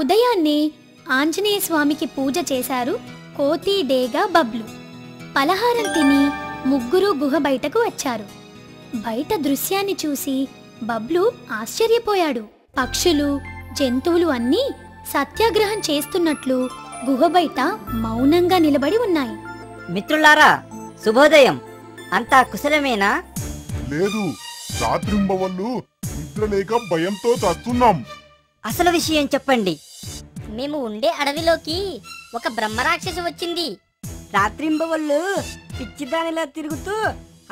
ఉదయాన్నే ఆంజనేయ స్వామికి పూజ చేశారు కోతి, డేగ, బబ్లు. పలహారం తిని ముగ్గురు గుహ బయటకు వచ్చారు. బయట దృశ్యాన్ని చూసి బబ్లు ఆశ్చర్యపోయాడు. పక్షులు, జంతువులు అన్నీ సత్యాగ్రహం చేస్తున్నట్లు గుహ బయట మౌనంగా నిలబడి ఉన్నాయి. మిత్రులారా, శుభోదయం. అంతా కుశలమేనా? లేదు, రాత్రింబవళ్ళు నిద్రలేక భయంతో చస్తున్నాం. అసలు విషయం చెప్పండి. మేము ఉండే అడవిలోకి ఒక బ్రహ్మరాక్షసి వచ్చింది. రాత్రింబవళ్ళు పిచ్చిదానిలా తిరుగుతూ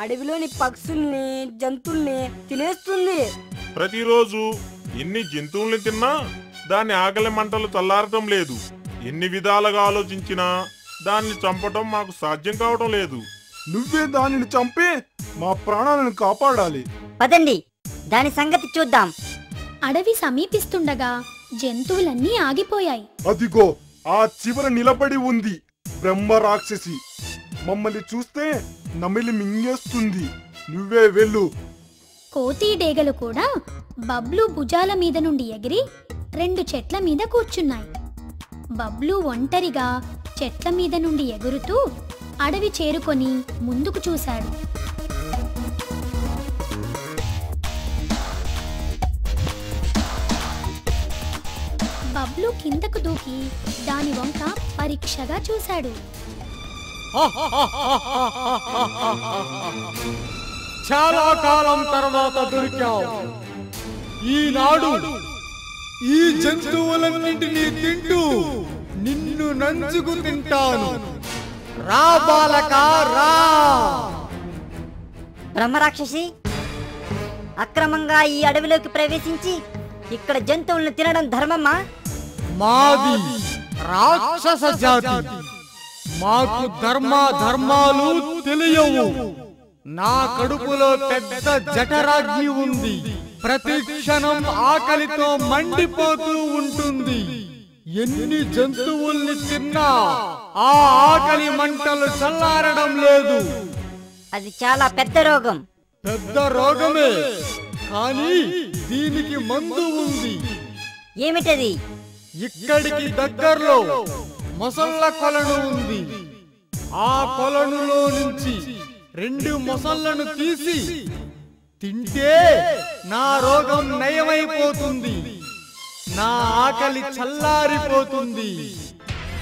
అడవిలోని పక్షుల్ని, జంతువుల్ని తినేస్తుంది. ప్రతిరోజు ఎన్ని జంతువుల్ని తిన్నా దాని ఆకలి మంటలు చల్లారటం లేదు. ఎన్ని విధాలుగా ఆలోచించినా దాన్ని చంపటం మాకు సాధ్యం కావటం లేదు. నువ్వే దానిని చంపి మా ప్రాణాలను కాపాడాలి. పదండి, దాని సంగతి చూద్దాం. అడవి సమీపిస్తుండగా జంతువులన్నీ ఆగిపోయాయి. అదిగో ఆ చివర నిలబడి ఉంది బ్రహ్మ రాక్షసి. మమ్మల్ని చూస్తే నమిలి మింగేస్తుంది. నువ్వే వెళ్ళు. కోతి, డేగలు కూడా బబ్లు భుజాల మీద నుండి ఎగిరి 2 చెట్ల మీద కూర్చున్నాయి. బబ్లు ఒంటరిగా చెట్ల మీద నుండి ఎగురుతూ అడవి చేరుకొని ముందుకు చూశాడు. బబ్లు కిందకు దూకి దాని వంక పరీక్షగా చూశాడు. చాలా కాలం తర్వాత దొరికావు. ఈనాడు ఈ జంతువులన్నింటినీ తింటూ నిన్ను నంచుకు తింటాను. రా బాలక, రా. బ్రహ్మరాక్షసి, అక్రమంగా ఈ అడవిలోకి ప్రవేశించి ఇక్కడ జంతువులను తినడం ధర్మమా? మాది రాక్షస జాతి. మాకు ధర్మాలు తెలియవు. నా కడుపులో పెద్ద జఠరాగ్ని ఉంది. ప్రతి క్షణం ఆకలితో మండిపోతూ ఉంటుంది. ఎన్ని జంతువుల్ని తిన్నా ఆ ఆకలి మంటలు చల్లారడం లేదు. అది చాలా పెద్ద రోగం. పెద్ద రోగమే, కానీ దీనికి మందు ఉంది. ఏమిటది? ఇక్కడికి దగ్గరలో మొసళ్ళ కొలను ఉంది. ఆ కొలనులో నుంచి 2 మొసళ్ళను తీసి తింటే నా రోగం నయమైపోతుంది. నా ఆకలి చల్లారిపోతుంది.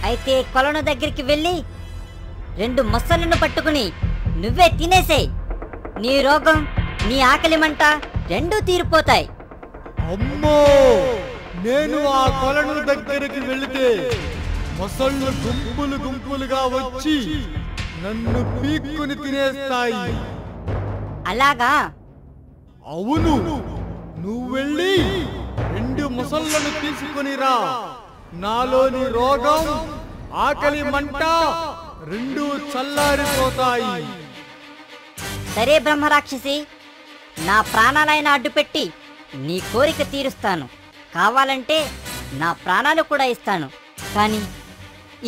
అయితే కొలను దగ్గరికి వెళ్ళి 2 మొసళ్ళను పట్టుకుని నువ్వే తినేసేయ్. నీ రోగం, నీ ఆకలి మంట రెండూ తీరిపోతాయి. అమ్మో, నేను ఆ కొలను దగ్గరికి వెళితే మొసళ్ళు గుంపులుగా వచ్చి నన్ను పీక్కుని తినేస్తాయి. అలాగా? అవును, నువ్వు వెళ్ళి 2 మొసళ్ళను తీసుకుని రా. నాలోని రోగం, ఆకలి మంట రెండూ చల్లారిపోతాయి. సరే బ్రహ్మరాక్షసి, నా ప్రాణాలైనా అడ్డుపెట్టి నీ కోరిక తీరుస్తాను. కావాలంటే నా ప్రాణాలు కూడా ఇస్తాను. కానీ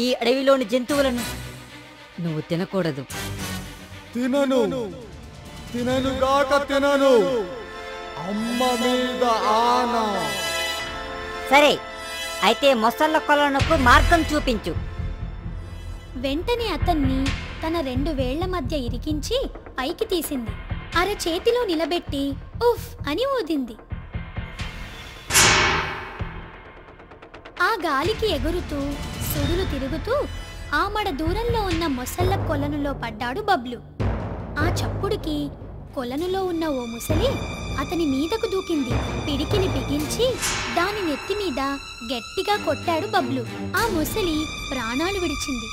ఈ అడవిలోని జంతువులను నువ్వు తినకూడదు. తిననుగాక తినను. అమ్మ మీద ఆనా. సరే, అయితే మొసళ్ళ కొలనుకు మార్గం చూపించు. వెంటనే అతన్ని తన 2 వేళ్ల మధ్య ఇరికించి పైకి తీసింది. అరచేతిలో నిలబెట్టి ఉఫ్ అని ఊదింది. ఆ గాలికి ఎగురుతూ సుడులు తిరుగుతూ ఆమడ దూరంలో ఉన్న మొసళ్ళ కొలనులో పడ్డాడు బబ్లు. ఆ చప్పుడుకి కొలనులో ఉన్న ఓ ముసలి అతని మీదకు దూకింది. పిడికిలి బిగించి దాని నెత్తి మీద గట్టిగా కొట్టాడు బబ్లు. ఆ ముసలి ప్రాణాలు విడిచింది.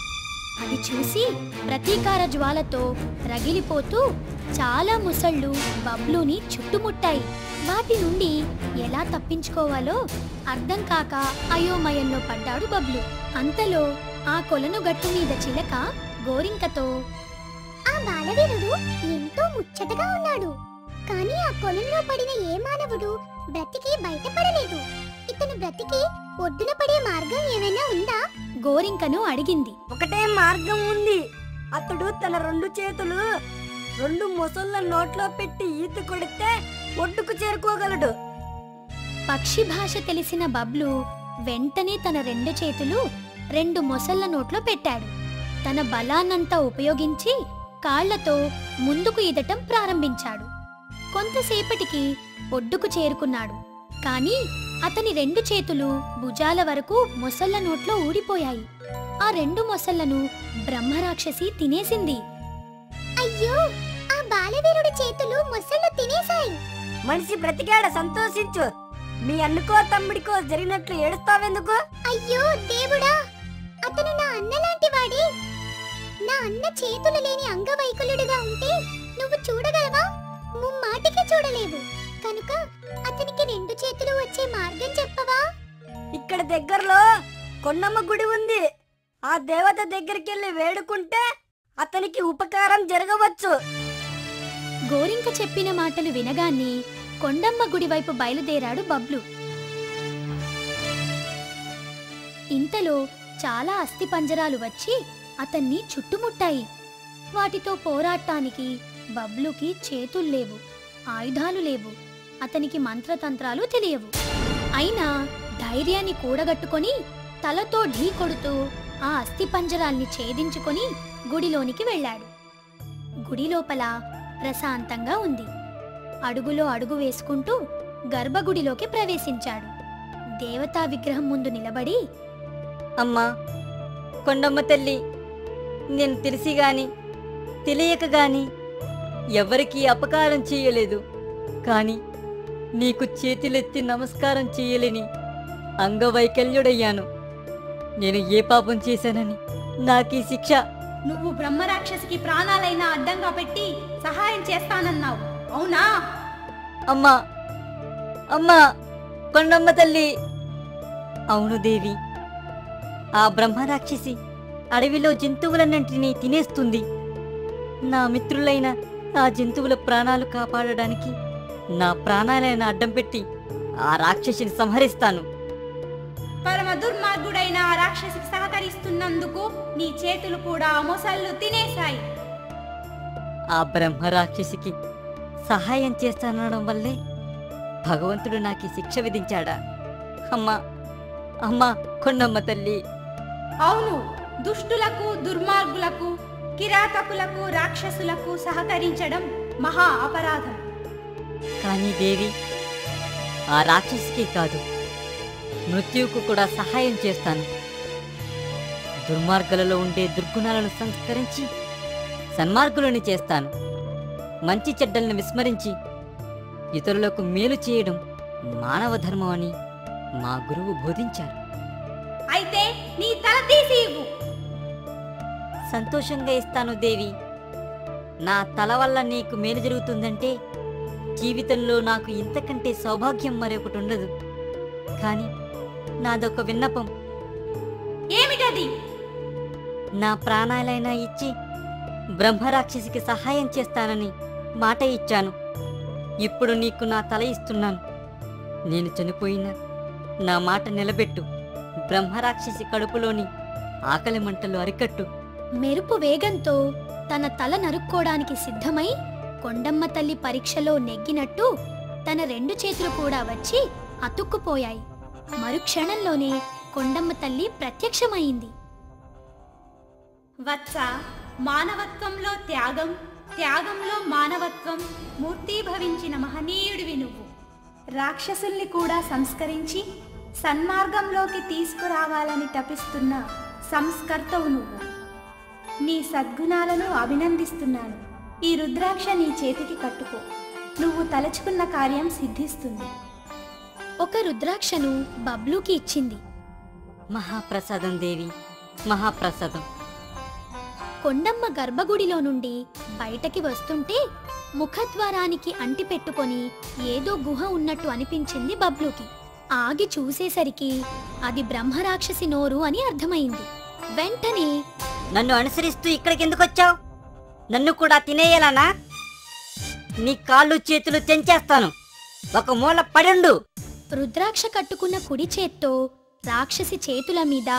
అది చూసి ప్రతీకార జ్వాలతో రగిలిపోతూ చాలా ముసళ్ళు బబ్లుని చుట్టుముట్టాయి. వాటి నుండి ఎలా తప్పించుకోవాలో అర్థం కాక అయోమయంలో పడ్డాడు బబ్లు. అంతలో ఆ కొలను గట్టు మీద చిలక గోరింకతో, ఆ బాలవీరుడు ఎంతో ముచ్చటగా ఉన్నాడు. కానీ ఆ కొలంలో పడిన ఏ మానవుడు బ్రతికి బయటపడలేదు. ఇతను బ్రతికి ఒడ్డున పడే మార్గం ఏమైనా ఉందా? గోరింకను అడిగింది. ఒకటే మార్గం ఉంది. అతడు తన 2 చేతులు 2 మొసళ్ళ నోట్లో పెట్టి ఈత కొడితే ఒడ్డుకు చేరుకోగలడు. పక్షి భాష తెలిసిన బబ్లు వెంటనే తన 2 చేతులు 2 మొసళ్ళ నోట్లో పెట్టాడు. తన బలాన్నంతా ఉపయోగించి కాళ్లతో ముందుకు ఈదటం ప్రారంభించాడు. కొంతసేపటికి ఒడ్డుకు చేరుకున్నాడు. కాని అతని 2 చేతులు భుజాల వరకు మొసళ్ళ నోట్లో ఊడిపోయాయి. ఆ 2 మొసళ్లను బ్రహ్మరాక్షసి తినేసింది. అయ్యో, ఆ బాలవీరుడి చేతులు మొసళ్ళు తినేశాయి. మనిషి బ్రతికాడ సంతోషించు. మీ అన్నకో తమ్ముడికో జరిగినట్లు ఏడుస్తావెందుకు? అయ్యో దేవుడా, అతను నా అన్నలాంటి వాడే. నా అన్న చేతులు లేని అంగవైకల్యుడిగా ఉంటే నువ్వు చూడగలవా? ముమ్మాటికి చూడలేవు. కనుక అతనికి 2 చేతులు వచ్చే మార్గం చెప్పవా? ఇక్కడ దగ్గరలో కొండమ్మ గుడి ఉంది. ఆ దేవత దగ్గరికెళ్ళి వేడుకుంటే అతనికి ఉపకారం జరగవచ్చు. గోరింక చెప్పిన మాటలు వినగానే కొండమ్మ గుడి వైపు బయలుదేరాడు బబ్లు. ఇంతలో చాలా అస్థిపంజరాలు వచ్చి అతన్ని చుట్టుముట్టాయి. వాటితో పోరాటానికి బబ్లుకి చేతుల్లేవు, ఆయుధాలు లేవు, అతనికి మంత్రతంత్రాలు తెలియవు. అయినా ధైర్యాన్ని కూడగట్టుకొని తలతో ఢీ కొడుతూ ఆ అస్థిపంజరాల్ని ఛేదించుకొని గుడిలోనికి వెళ్ళాడు. గుడి లోపల ప్రశాంతంగా ఉంది. అడుగులో అడుగు వేసుకుంటూ గర్భగుడిలోకి ప్రవేశించాడు. దేవతా విగ్రహం ముందు నిలబడి, అమ్మా కొండమ్మ తల్లి, నేను తెలిసి గాని తెలియక గాని ఎవరికీ అపకారం చేయలేదు. కాని నీకు చేతులెత్తి నమస్కారం చేయలేని అంగవైకల్యుడయ్యాను. నేను ఏ పాపం చేశానని నాకీ శిక్ష? నువ్వు బ్రహ్మరాక్షసికి ప్రాణాలైనా అడ్డంగా పెట్టి సహాయం చేస్తానన్నావు, అవునా? అమ్మా అమ్మా కొండమ్మ తల్లి. అవును దేవి, ఆ బ్రహ్మరాక్షసి అడవిలో జంతువులన్నింటినీ తినేస్తుంది. నా మిత్రులైన ఆ జంతువుల ప్రాణాలు కాపాడడానికి నా ప్రాణాలైన అడ్డం పెట్టి ఆ రాక్షసిని సంహరిస్తాను. పరమ దుర్మార్గుడైన ఆ రాక్షసికి సహకరిస్తున్నందుకు నీ చేతులు కూడా మొసళ్ళు తినేశాయి. ఆ బ్రహ్మరాక్షసికి సహాయం చేస్తానడం వల్లే భగవంతుడు నాకు శిక్ష విధించాడా? అమ్మా అమ్మా కొండమ్మ తల్లి. అవును, దుష్టులకు, దుర్మార్గులకు, కిరాతకులకు, రాక్షసులకు సహకరించడం మహా అపరాధం. కానీ దేవి, ఆ రాక్షసికి కాదు, మృత్యువుకు కూడా సహాయం చేస్తాను. దుర్మార్గులలో ఉండే దుర్గుణాలను సంస్కరించి సన్మార్గులని చేస్తాను. మంచి చెడ్డలను విస్మరించి ఇతరులకు మేలు చేయడం మానవ ధర్మం అని మా గురువు బోధించారు. అయితే నీ తల తీసి ఇవ్వు. సంతోషంగా ఇస్తాను దేవి. నా తల వల్ల నీకు మేలు జరుగుతుందంటే జీవితంలో నాకు ఇంతకంటే సౌభాగ్యం మరొకటి ఉండదు. కానీ నాదొక విన్నపం. ఏమిటది? నా ప్రాణాలైనా ఇచ్చి బ్రహ్మరాక్షసికి సహాయం చేస్తానని మాట ఇచ్చాను. ఇప్పుడు నీకు నా తల ఇస్తున్నాను. నేను చనిపోయినా నా మాట నిలబెట్టు. బ్రహ్మరాక్షసి కడుపులోని ఆకలి మంటలు అరికట్టు. మెరుపు వేగంతో తన తల నరుక్కోడానికి సిద్ధమై కొండమ్మ తల్లి పరీక్షలో నెగ్గినట్టు తన 2 చేతులు కూడా వచ్చి అతుక్కుపోయాయి. మరుక్షణంలోనే కొండమ్మ తల్లి ప్రత్యక్షమైంది. వత్స, మానవత్వంలో త్యాగం, త్యాగంలో మానవత్వం మూర్తీభవించిన మహనీయుడివి నువ్వు. రాక్షసుల్ని కూడా సంస్కరించి సన్మార్గంలోకి తీసుకురావాలని తపిస్తున్న సంస్కర్తవు నువ్వు. నీ సద్గుణాలను అభినందిస్తున్నాను. ఈ రుద్రాక్ష నీ చేతికి కట్టుకో. నువ్వు తలచుకున్న కార్యం సిద్ధిస్తుంది. ఒక రుద్రాక్షను బబ్లూకి ఇచ్చింది. మహాప్రసాదం దేవి, మహాప్రసాదం. కొండమ్మ గర్భగుడిలో నుండి బయటకి వస్తుంటే ముఖద్వారానికి అంటిపెట్టుకొని ఏదో గుహ ఉన్నట్టు అనిపించింది బబ్లూకి. ఆగి చూసేసరికి అది బ్రహ్మరాక్షసి నోరు అని అర్థమైంది. వెంటనే, నన్ను అనుసరిస్తూ ఇక్కడికెందుకొచ్చావు? నన్ను కూడా తినేయాలనా? నీ కాళ్ళు చేతులు తెంచేస్తాను. ఒక మూల పడుండు. రుద్రాక్ష కట్టుకున్న కుడి చేత్తో రాక్షసి చేతుల మీద,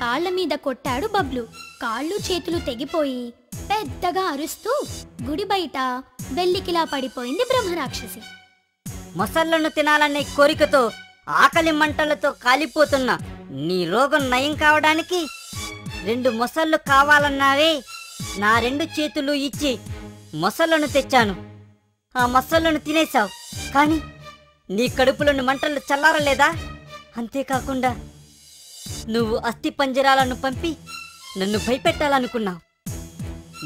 కాళ్ల మీద కొట్టాడు బబ్లు. కాళ్ళు చేతులు తెగిపోయి పెద్దగా అరుస్తూ గుడి బయట వెల్లికిలా పడిపోయింది బ్రహ్మరాక్షసి. మొసళ్ళను తినాలనే కోరికతో ఆకలి మంటలతో కాలిపోతున్న నీ రోగం నయం కావడానికి 2 మొసళ్ళు కావాలన్నావే. నా 2 చేతులు ఇచ్చి మొసళ్ళను తెచ్చాను. ఆ మొసళ్ళను తినేశావు, కానీ నీ కడుపులోని మంటలు చల్లారలేదా? అంతేకాకుండా నువ్వు అస్థి పంజరాలను పంపి నన్ను భయపెట్టాలనుకున్నావు.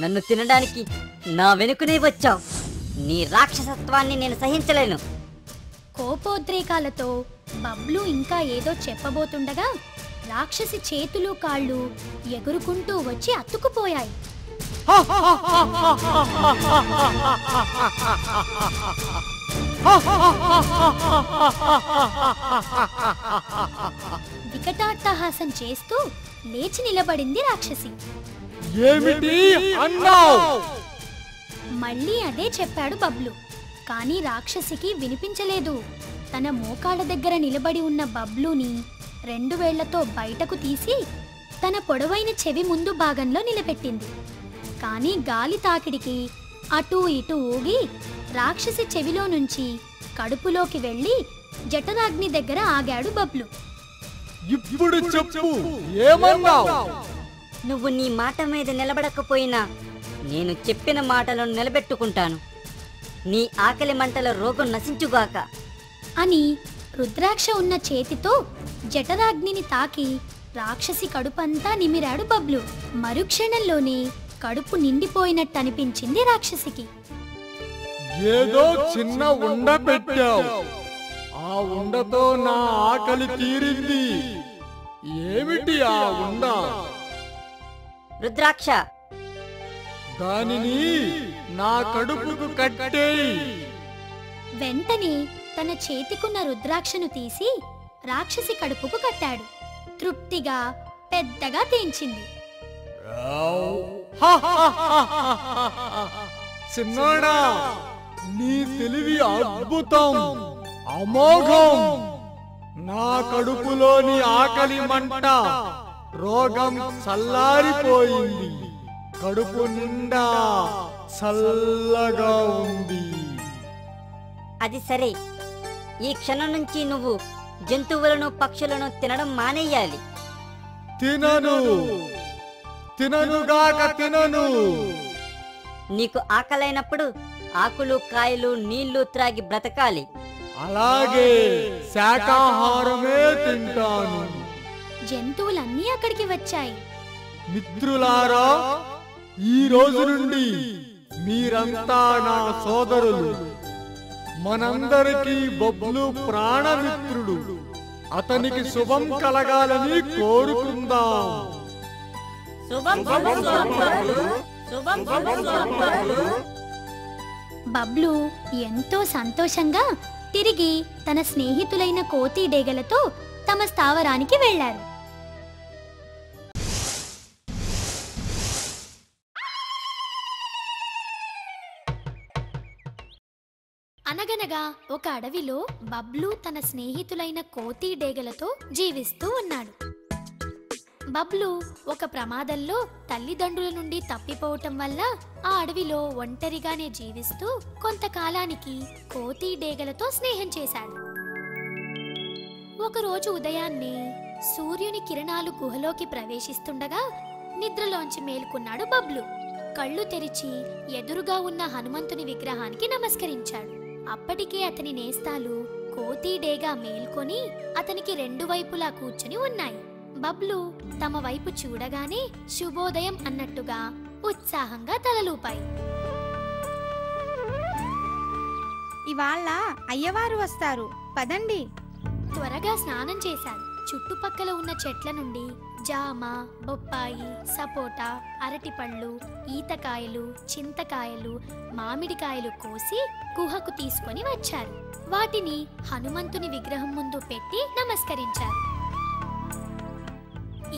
నన్ను తినడానికి నా వెనుకనే వచ్చావు. నీ రాక్షసత్వాన్ని నేను సహించలేను. కోపోద్రేకాలతో బబ్లు ఇంకా ఏదో చెప్పబోతుండగా రాక్షసి చేతులు కాళ్ళు ఎగురుకుంటూ వచ్చి అతుక్కుపోయాయి. వికటాట్టహాసం చేస్తూ లేచి నిలబడింది రాక్షసి. ఏమిటి అన్నావ్? మళ్ళీ అదే చెప్పాడు బబ్లు. కానీ రాక్షసికి వినిపించలేదు. తన మోకాళ్ళ దగ్గర నిలబడి ఉన్న బబ్లుని 2 వేళ్లతో బయటకు తీసి తన పొడవైన చెవి ముందు భాగంలో నిలబెట్టింది. కానీ గాలి తాకిడికి అటూ ఇటూ ఊగి రాక్షసి చెవిలో నుంచి కడుపులోకి వెళ్ళి జఠరాగ్ని దగ్గర ఆగాడు బబ్లు. ఇప్పుడు చెప్పు, ఏమన్నావ్? నువ్వు నీ మాట మీద నిలబడకపోయినా నేను చెప్పిన మాటలను నిలబెట్టుకుంటాను. నీ ఆకలి మంటల రోగం నశించుగాక అని రుద్రాక్ష ఉన్న చేతితో జఠరాగ్నిని తాకి రాక్షసి కడుపంతా నిమిరాడు బబ్లు. మరుక్షణంలోనే కడుపు నిండిపోయినట్టు అనిపించింది రాక్షసికి. ఏదో చిన్న ఉండ పెట్టావు, ఆ ఉండతో నా ఆకలి తీరింది. ఏమిటి ఆ ఉండ? రుద్రాక్ష, దానిని నా కడుపుకు కట్టేయి. వెంటనే తన చేతికున్న రుద్రాక్షను తీసి రాక్షసి కడుపుకు కట్టాడు. తృప్తిగా పెద్దగా తేంచింది. చిన్నోడా, నీ తెలివి అద్భుతం, అమోఘం. నా కడుపులోని ఆకలి మంట రోగం చల్లారిపోయింది. కడుపు నిండా చల్లగా ఉంది. అది సరే, ఈ క్షణం నుంచి నువ్వు జంతువులను పక్షులను తినడం మానేయాలి. తిననుగాక తినను. నీకు ఆకలైనప్పుడు ఆకులు కాయలు నీళ్లు త్రాగి బ్రతకాలి. అలాగే శాకాహారమే తింటాను. జంతువులన్నీ అక్కడికి వచ్చాయి. మిత్రులారా, ఈ రోజు నుండి మీరంతా నా సోదరులు. మనందరికీ బబ్లు ప్రాణమిత్రుడు. అతనికి శుభం కలగాలని కోరుకుందాం. బబ్లు ఎంతో సంతోషంగా తిరిగి తన స్నేహితులైన కోతి డేగలతో తమ స్థావరానికి వెళ్లారు. అనగనగా ఒక అడవిలో బబ్లు తన స్నేహితులైన కోతి డేగలతో జీవిస్తూ ఉన్నాడు. బబ్లు ఒక ప్రమాదంలో తల్లిదండ్రుల నుండి తప్పిపోవటం వల్ల ఆ అడవిలో ఒంటరిగానే జీవిస్తూ కొంతకాలానికి కోతి డేగలతో స్నేహం చేశాడు. ఒకరోజు ఉదయాన్నే సూర్యుని కిరణాలు గుహలోకి ప్రవేశిస్తుండగా నిద్రలోంచి మేల్కొన్నాడు బబ్లు. కళ్ళు తెరిచి ఎదురుగా ఉన్న హనుమంతుని విగ్రహానికి నమస్కరించాడు. అప్పటికే అతని నేస్తాలు కోతి డేగా మేల్కొని అతనికి 2 వైపులా కూర్చుని ఉన్నాయి. బబ్లు తమ వైపు చూడగానే శుభోదయం అన్నట్టుగా ఉత్సాహంగా తలలూపాయి. ఇవాళ అయ్యవారు వస్తారు, పదండి. త్వరగా స్నానం చేశారు. చుట్టుపక్కల ఉన్న చెట్ల నుండి జామ, బొప్పాయి, సపోటా, అరటిపళ్ళు, ఈతకాయలు, చింతకాయలు, మామిడికాయలు కోసి గుహకు తీసుకొని వచ్చారు. వాటిని హనుమంతుని విగ్రహం ముందు పెట్టి నమస్కరించారు.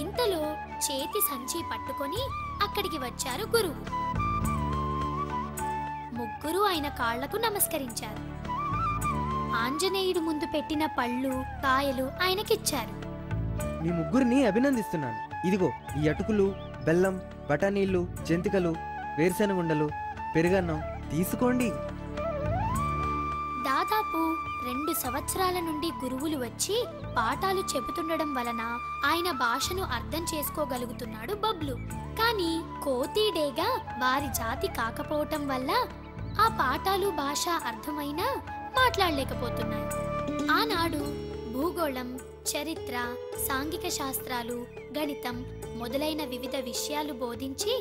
ఇంతలో చేతి సంచి పట్టుకొని అక్కడికి వచ్చారు గురువు. ముగ్గురు ఆయన కాళ్లకు నమస్కరించారు. ఆంజనేయుడు ముందు పెట్టిన పళ్ళు, కాయలు ఆయనకిచ్చారు. మీ ముగ్గురిని అభినందిస్తున్నాను. ఇదిగో ఈ అటుకులు, బెల్లం, బఠానీళ్లు, జంతికలు, వేరుశెనగ ఉండలు, పెరుగన్నం తీసుకోండి. దాదాపు 2 సంవత్సరాల నుండి గురువులు వచ్చి పాఠాలు చెబుతుండడం వలన ఆయన భాషను అర్థం చేసుకోగలుగుతున్నాడు బబ్లు. కానీ కోతి డేగా వారి జాతి కాకపోవటం వల్ల ఆ పాఠాలు భాష అర్థమైనా మాట్లాడలేకపోతున్నాయి. ఆనాడు భూగోళం, చరిత్ర, సాంఘిక శాస్త్రాలు, గణితం మొదలైన వివిధ విషయాలు బోధించి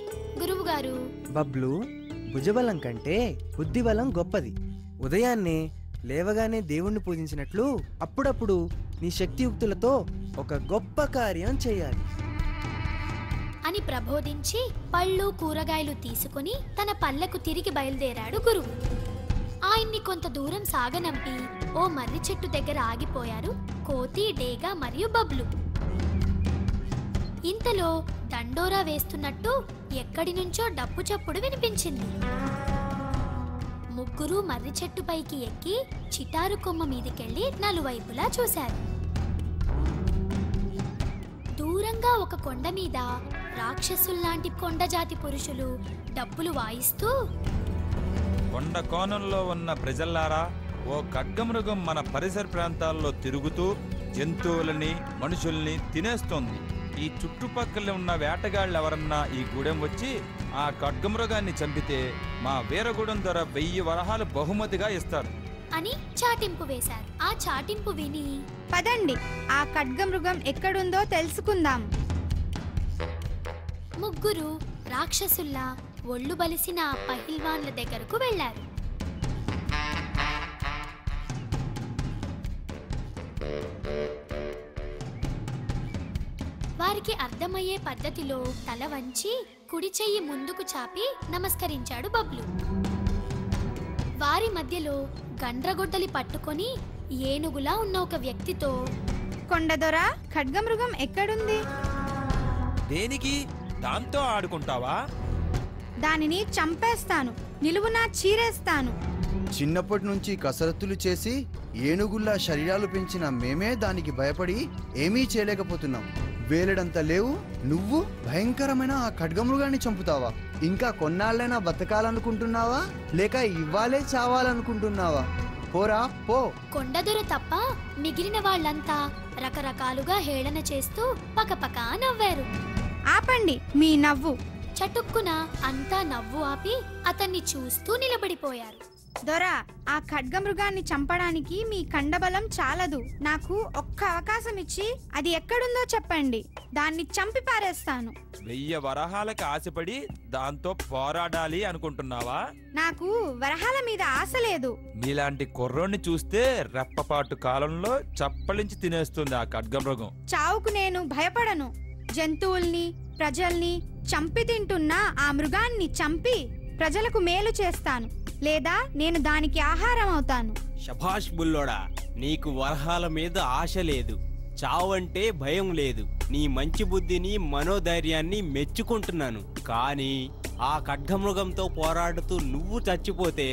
గురువుగారు, బబ్లు, భుజబలం కంటే బుద్ధిబలం గొప్పది. ఉదయాన్నే లేవగానే దేవుణ్ణి పూజించినట్లు అప్పుడప్పుడు నీ శక్తియుక్తులతో ఒక గొప్ప కార్యం చేయాలి అని ప్రబోధించి పళ్ళు కూరగాయలు తీసుకుని తన పల్లెకు తిరిగి బయలుదేరాడు గురువు. ఆయన్ని కొంత దూరం సాగనంపి ఓ మర్రి చెట్టు దగ్గర ఆగిపోయారు కోతి, డేగా మరియు బబ్లు. ఇంతలో దండోరా వేస్తున్నట్టు ఎక్కడి నుంచో డప్పు చప్పుడు వినిపించింది. ముగ్గురు మర్రి చెట్టు పైకి ఎక్కి చిటారు కొమ్మ మీదకెళ్లి నలువైపులా చూశారు. దూరంగా ఒక కొండ మీద రాక్షసుల్లాంటి కొండజాతి పురుషులు డప్పులు వాయిస్తూ, కొండ కోణంలో ఉన్న ప్రజల్లారా, ఓ ఖడ్గమృగం మన పరిసర ప్రాంతాల్లో తిరుగుతూ జంతువులని, మనుషుల్ని తినేస్తోంది. ఈ చుట్టుపక్కల ఉన్న వేటగాళ్ళు ఎవరన్నా ఈ గూడెం వచ్చి ఆ ఖడ్గమృగాన్ని చంపితే మా వీరగూడెం ద్వారా 1000 వరహాలు బహుమతిగా ఇస్తారు అని చాటింపు వేశారు. ఆ చాటింపు విని, పదండి ఆ ఖడ్గమృగం ఎక్కడుందో తెలుసుకుందాం. ముగ్గురు రాక్షసుల్లా ఒళ్ళు బలిసిన పహిల్వాన్ల దగ్గరకు వెళ్లారు. వారికి అర్థమయ్యే పద్ధతిలో తల వంచి కుడి చెయ్యి ముందుకు చాపి నమస్కరించాడు బబ్లు. వారి మధ్యలో గండ్రగొడ్డలి పట్టుకొని ఏనుగులా ఉన్న ఒక వ్యక్తితో, కొండదొర, ఖడ్గమృగం ఎక్కడుంది? దేనికి? దాంతో ఆడుకుంటావా? దానిని చంపేస్తాను, నిలువునా చీరేస్తాను. చిన్నప్పటి నుంచి కసరత్తులు చేసి ఏనుగుల్లా శరీరాలు పెంచిన మేమే దానికి భయపడి ఏమీ చేయలేకపోతున్నాం. వేలడంత లేవు, నువ్వు భయంకరమైన ఆ ఖడ్గమృగాన్ని చంపుతావా? ఇంకా కొన్నాళ్ళైనా బతకాలనుకుంటున్నావా, లేక ఇవ్వాలే చావాలనుకుంటున్నావా? పోరా పో. కొండదొర తప్ప మిగిలిన వాళ్ళంతా రకరకాలుగా హేళన చేస్తూ పకపకా నవ్వారు. ఆపండి మీ నవ్వు. చటుక్కున అంతా నవ్వు ఆపి అతన్ని చూస్తూ నిలబడిపోయారు. దొర, ఆ ఖడ్గమృగాన్ని చంపడానికి మీ కండబలం చాలదు. నాకు ఒక్క అవకాశం ఇచ్చి అది ఎక్కడుందో చెప్పండి, దాన్ని చంపి పారేస్తాను. 1000 వరహాలకు ఆశపడి దాంతో పోరాడాలి అనుకుంటున్నావా? నాకు వరహాల మీద ఆశ లేదు. మీలాంటి కుర్రోడ్ని చూస్తే రెప్పపాటు కాలంలో చప్పలించి తినేస్తుంది ఆ ఖడ్గమృగం. చావుకు నేను భయపడను. జంతువుల్ని, ప్రజల్ని చంపి తింటున్న ఆ మృగాన్ని చంపి ప్రజలకు మేలు చేస్తాను, లేదా నేను దానికి ఆహారం అవుతాను. శభాష్ బుల్లోడా, నీకు వరహాల మీద ఆశ లేదు, చావంటే భయం లేదు. నీ మంచి బుద్ధిని, మనోధైర్యాన్ని మెచ్చుకుంటున్నాను. కానీ ఆ ఖడ్గమృగంతో పోరాడుతూ నువ్వు చచ్చిపోతే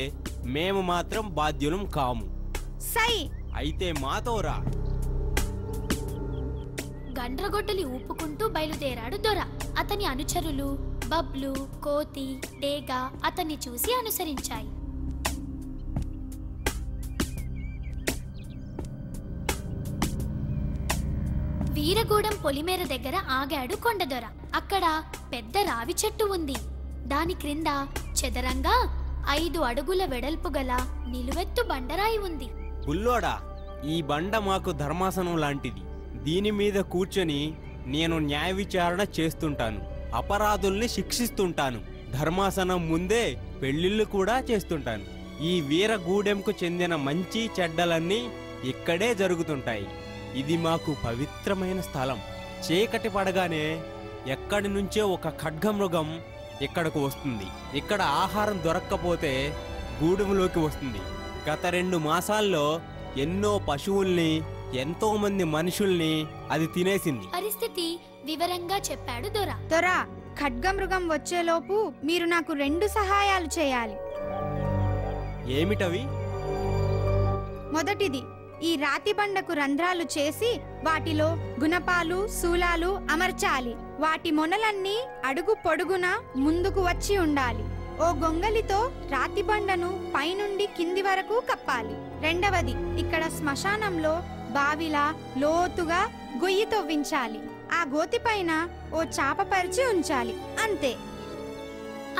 మేము మాత్రం బాధ్యులం కాము. సై అయితే మాతోరా. గండ్రగొడ్డలి ఊపుకుంటూ బయలుదేరాడు దొర. అతని అనుచరులు బబ్లు, కోతి, డేగా అతన్ని చూసి అనుసరించాయి. వీరగూడెం పొలిమేర దగ్గర ఆగాడు కొండదొర. అక్కడ పెద్ద రావి చెట్టు ఉంది. దాని క్రింద చదరంగా 5 అడుగుల వెడల్పు గల నిలువెత్తు బండరాయి ఉంది. బుల్లోడా, ఈ బండ మాకు ధర్మాసనం లాంటిది. దీని మీద కూర్చొని నేను న్యాయ విచారణ చేస్తుంటాను, అపరాధుల్ని శిక్షిస్తుంటాను. ధర్మాసనం ముందే పెళ్లిళ్ళు కూడా చేస్తుంటాను. ఈ వీరగూడెంకు చెందిన మంచి చెడ్డలన్నీ ఇక్కడే జరుగుతుంటాయి. ఇది మాకు పవిత్రమైన స్థలం. చీకటి పడగానే ఎక్కడి నుంచో ఒక ఖడ్గమృగం ఇక్కడకు వస్తుంది. ఇక్కడ ఆహారం దొరక్కపోతే గూడెంలోకి వస్తుంది. గత 2 మాసాల్లో ఎన్నో పశువుల్ని, ఎంతో మంది మనుషుల్ని అది తినేసింది. పరిస్థితి వివరంగా చెప్పాడు దొర. దొర, ఖడ్గమృగం వచ్చేలోపు మీరు నాకు 2 సహాయాలు చేయాలి. ఏమిటవి? మొదటిది, ఈ రాతి బండకు రంధ్రాలు చేసి వాటిలో గుణపాలు, శూలాలు అమర్చాలి. వాటి మొనలన్నీ అడుగు పొడుగున ముందుకు వచ్చి ఉండాలి. ఓ గొంగలితో రాతి బండను పైనుండి కింది వరకు కప్పాలి. రెండవది, ఇక్కడ శ్మశానంలో బావిలా లోతుగా గొయ్యి తవ్వించాలి. ఆ గోతి పైన ఓ చాప పరిచి ఉంచాలి. అంతే.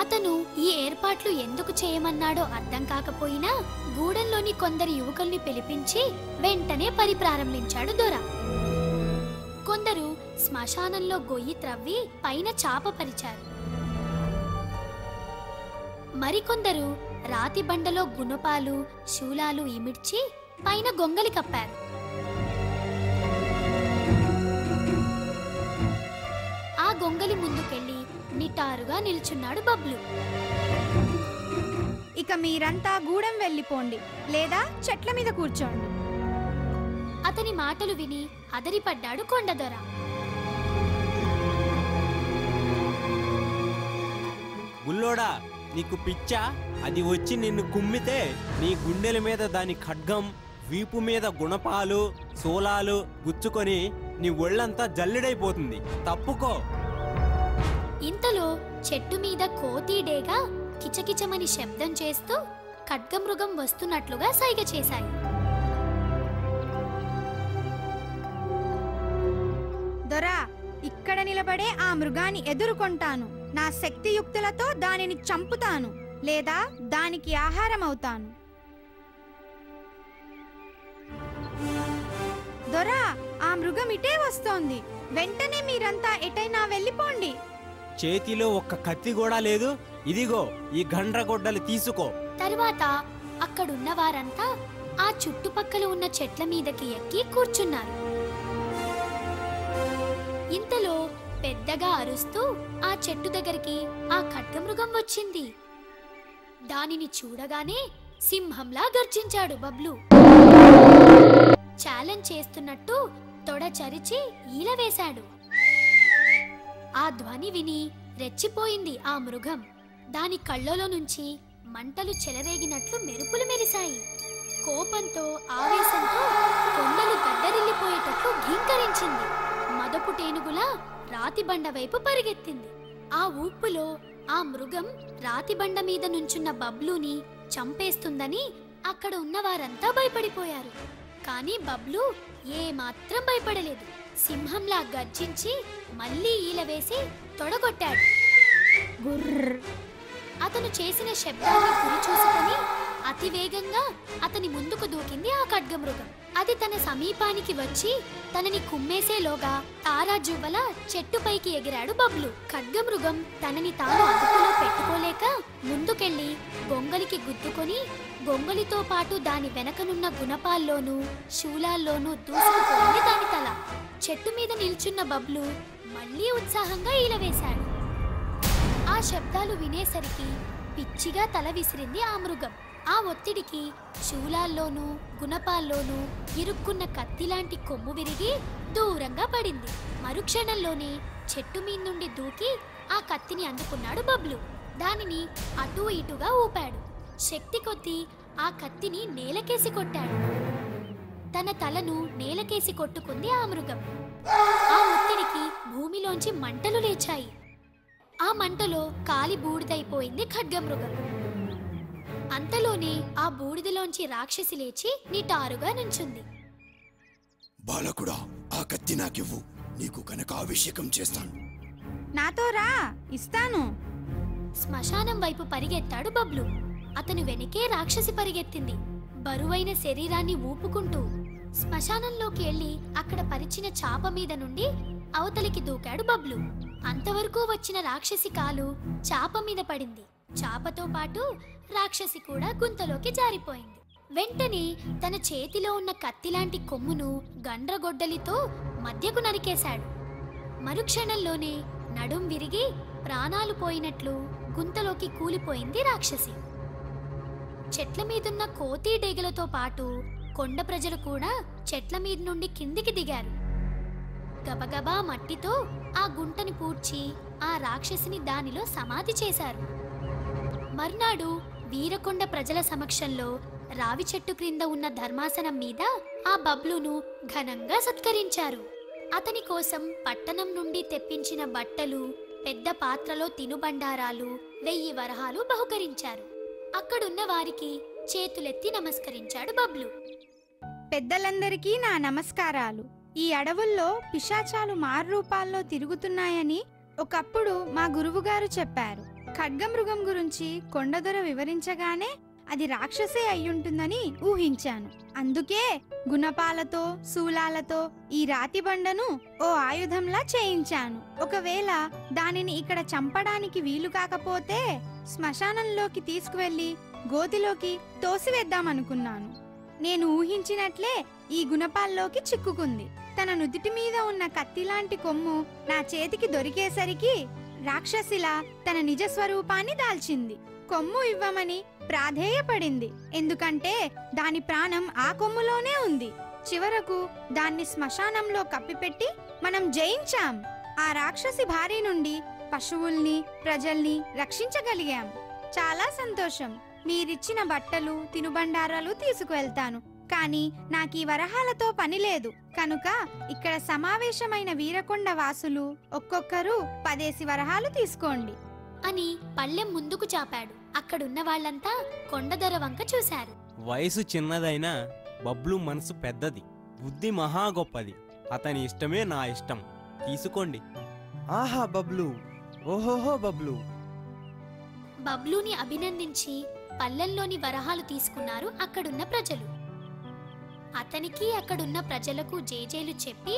అతను ఈ ఏర్పాట్లు ఎందుకు చేయమన్నాడో అర్థం కాకపోయినా గూడెంలోని కొందరు యువకుల్ని పిలిపించి వెంటనే పని ప్రారంభించాడు దొర. కొందరు శ్మశానంలో గొయ్యి త్రవ్వి పైన చాప పరిచారు. మరికొందరు రాతి బండలో గుణపాలు శూలాలు ఇమిడ్చి పైన గొంగలి కప్పారు. ఆ గొంగలి ముందుకెళ్ళి నిటారుగా నిల్చున్నాడు బబ్లు. ఇక మీరంతా గూడెం వెళ్ళిపోండి, లేదా చెట్ల మీద కూర్చోండి. అతని మాటలు విని అదరిపడ్డాడు కొండదొర. బుల్లోడా, నీకు పిచ్చా? అది వచ్చి నిన్ను కుమ్మితే నీ గుండెల మీద దాని ఖడ్గం, వీపు మీద గుణపాలు సోలాలు గుచ్చుకొని నీ ఒళ్ళంతా జల్లిడైపోతుంది. తప్పుకో. ఇంతలో చెట్టు మీద కోతీడేగా కిచకిచమని శబ్దం చేస్తూ ఖడ్గమృగం వస్తున్నట్లుగా సైగ చేశాయి. దొరా, ఇక్కడ నిలబడే ఆ మృగాన్ని ఎదుర్కొంటాను. నా శక్తియుక్తులతో దానిని చంపుతాను, లేదా దానికి ఆహారం అవుతాను. దొరా, ఆ మృగం ఇటే వస్తోంది. వెంటనే మీరంతా ఎటైనా వెళ్ళిపోండి. చేతిలో ఒక్క కత్తి కూడా లేదు. ఇదిగో ఈ గండ్రగొడ్డలు తీసుకో. తరువాత అక్కడున్న వారంతా ఆ చుట్టుపక్కల ఉన్న చెట్ల మీదకి ఎక్కి కూర్చున్నారు. ఇంతలో పెద్దగా అరుస్తూ ఆ చెట్టు దగ్గరికి ఆ ఖడ్గమృగం వచ్చింది. దానిని చూడగానే సింహంలా గర్జించాడు బబ్లు. ఛాలెంజ్ చేస్తున్నట్టు తొడ చరిచి ఈల వేశాడు. ఆ ధ్వని విని రెచ్చిపోయింది ఆ మృగం. దాని కళ్ళలో నుంచి మంటలు చెలరేగినట్లు మెరుపులు మెరిశాయి. కోపంతో ఆవేశంతో కొండలు గడ్డరిల్లిపోయేటట్లు ఘీంకరించింది. మదపు టేనుగులా రాతి బండ వైపు పరిగెత్తింది. ఆ ఊపులో ఆ మృగం రాతి బండ మీద నుంచున్న బబ్లూని చంపేస్తుందని అక్కడ ఉన్న వారంతా భయపడిపోయారు. కానీ బబ్లు ఏమాత్రం భయపడలేదు. సింహంలా గర్జించి మళ్ళీ ఈల వేసి తొడగొట్టాడు. గుర్ర్. అతను చేసిన శబ్దాన్ని గురి చూసుకొని అతివేగంగా అతని ముందుకు దూకింది ఆ ఖడ్గమృగం. అది తన సమీపానికి వచ్చి తనని కుమ్మేసేలోగా తారాజువ్వల చెట్టుపైకి ఎగిరాడు బబ్లు. ఖడ్గమృగం తనని తాను అదుపులో పెట్టుకోలేక ముందుకెళ్లి గొంగలికి గుద్దుకొని గొంగలితో పాటు దాని వెనకనున్న గుణపాల్లోనూ శూలాల్లోనూ దూసుకుపోయింది దాని తల. చెట్టు మీద నిల్చున్న బబ్లు మళ్ళీ ఉత్సాహంగా ఈలవేశాడు. ఆ శబ్దాలు వినేసరికి పిచ్చిగా తల విసిరింది ఆ మృగం. ఆ ఒత్తిడికి శూలాల్లోనూ గుణపాల్లోనూ ఇరుక్కున్న కత్తిలాంటి కొమ్ము విరిగి దూరంగా పడింది. మరుక్షణంలోనే చెట్టు మీద నుండి దూకి ఆ కత్తిని అందుకున్నాడు బబ్లు. దానిని అటూ ఇటుగా ఊపాడు. శక్తి కొద్దీ ఆ కత్తిని నేలకేసి కొట్టాడు. తన తలను నేలకేసి కొట్టుకుంది ఆ మృగం. ఆ ఒత్తిడికి భూమిలోంచి మంటలు లేచాయి. ఆ మంటలో కాలి బూడిదైపోయింది ఖడ్గమృగం. అంతలోనే ఆ బూడిదలోంచి రాక్షసి లేచి నిటారుగా నుంచుంది. బాలకుడా, ఆ కత్తి నాకివ్వు. నీకు కనకాభిషేకం చేస్తాను. నాతో రా, ఇస్తాను. శ్మశానం వైపు పరిగెత్తాడు బబ్లు. అతను వెనకే రాక్షసి పరిగెత్తింది, బరువైన శరీరాన్ని ఊపుకుంటూ. శ్మశానంలోకి వెళ్లి అక్కడ పరిచిన చాప మీద నుండి అవతలికి దూకాడు బబ్లు. అంతవరకు వచ్చిన రాక్షసి కాలు చాప మీద పడింది. చాపతో పాటు రాక్షసి కూడా గుంతలోకి జారిపోయింది. వెంటనే తన చేతిలో ఉన్న కత్తిలాంటి కొమ్మును గండ్రగొడ్డలితో మధ్యకు నరికేశాడు. మరుక్షణంలోనే నడుం విరిగి ప్రాణాలు పోయినట్లు గుంతలోకి కూలిపోయింది రాక్షసి. చెట్ల మీదున్న కోతి డేగలతో పాటు కొండ ప్రజలు కూడా చెట్ల మీద నుండి కిందికి దిగారు. గబగబా మట్టితో ఆ గుంటని పూడ్చి ఆ రాక్షసిని దానిలో సమాధి చేశారు. మర్నాడు వీరకొండ ప్రజల సమక్షంలో రావి చెట్టు క్రింద ఉన్న ధర్మాసనం మీద ఆ బబ్లును ఘనంగా సత్కరించారు. అతని కోసం పట్టణం నుండి తెప్పించిన బట్టలు పెద్ద పాత్రలో తినుబండారాలు 1000 వరహాలు బహుకరించారు. అక్కడున్న వారికి చేతులెత్తి నమస్కరించాడు బబ్లు. పెద్దలందరికీ నా నమస్కారాలు. ఈ అడవుల్లో పిశాచాలు మారురూపాల్లో తిరుగుతున్నాయని ఒకప్పుడు మా గురువుగారు చెప్పారు. ఖడ్గమృగం గురించి కొండదొర వివరించగానే అది రాక్షసే అయ్యుంటుందని ఊహించాను. అందుకే గుణపాలతో శూలాలతో ఈ రాతి బండను ఓ ఆయుధంలా చేయించాను. ఒకవేళ దానిని ఇక్కడ చంపడానికి వీలు కాకపోతే శ్మశానంలోకి తీసుకువెళ్లి గోతిలోకి తోసివేద్దామనుకున్నాను. నేను ఊహించినట్లే ఈ గుణపాల్లోకి చిక్కుకుంది. తన నుదిటి మీద ఉన్న కత్తిలాంటి కొమ్ము నా చేతికి దొరికేసరికి రాక్షసిలా తన నిజ స్వరూపాన్ని దాల్చింది. కొమ్ము ఇవ్వమని ప్రాధేయపడింది. ఎందుకంటే దాని ప్రాణం ఆ కొమ్ములోనే ఉంది. చివరకు దాన్ని శ్మశానంలో కప్పిపెట్టి మనం జయించాం. ఆ రాక్షసి భారీ నుండి పశువుల్ని ప్రజల్ని రక్షించగలిగాం. చాలా సంతోషం. మీరిచ్చిన బట్టలు తినుబండారాలు తీసుకువెళ్తాను. కానీ నాకు ఈ వరహాలతో పని లేదు కనుక ఇక్కడ సమావేశమైన వీరకొండ వాసులు ఒక్కొక్కరు 10 వరహాలు తీసుకోండి అని పళ్ళెం ముందుకు చాపాడు. అక్కడున్న వాళ్ళంతా కొండదొర వంక చూశారు. వయసు చిన్నదైనా బబ్లు మనసు పెద్దది, బుద్ధి మహా గొప్పది. అతని ఇష్టమే నా ఇష్టం. తీసుకోండి. ఆహా బబ్లు, ఓహోహో బబ్లు. బబ్లూని అభినందించి పల్లెల్లోని వరహాలు తీసుకున్నారు అక్కడున్న ప్రజలు. అతనికి అక్కడున్న ప్రజలకు జేజేలు చెప్పి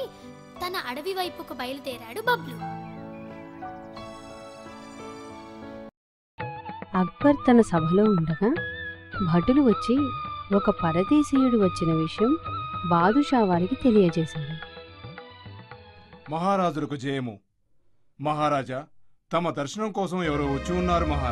తన అడవి వైపుకు బయలుదేరాడు బబ్లు. అక్బర్ తన సభలో ఉండగా భటులు వచ్చి ఒక పరదేశీయుడు వచ్చిన విషయం బాదుషా వారికి తెలియజేశారు. మహారాజులకు జయము. మహారాజా, తమ దర్శనం కోసం ఎవరో వచ్చి ఉన్నారు మహారాజా.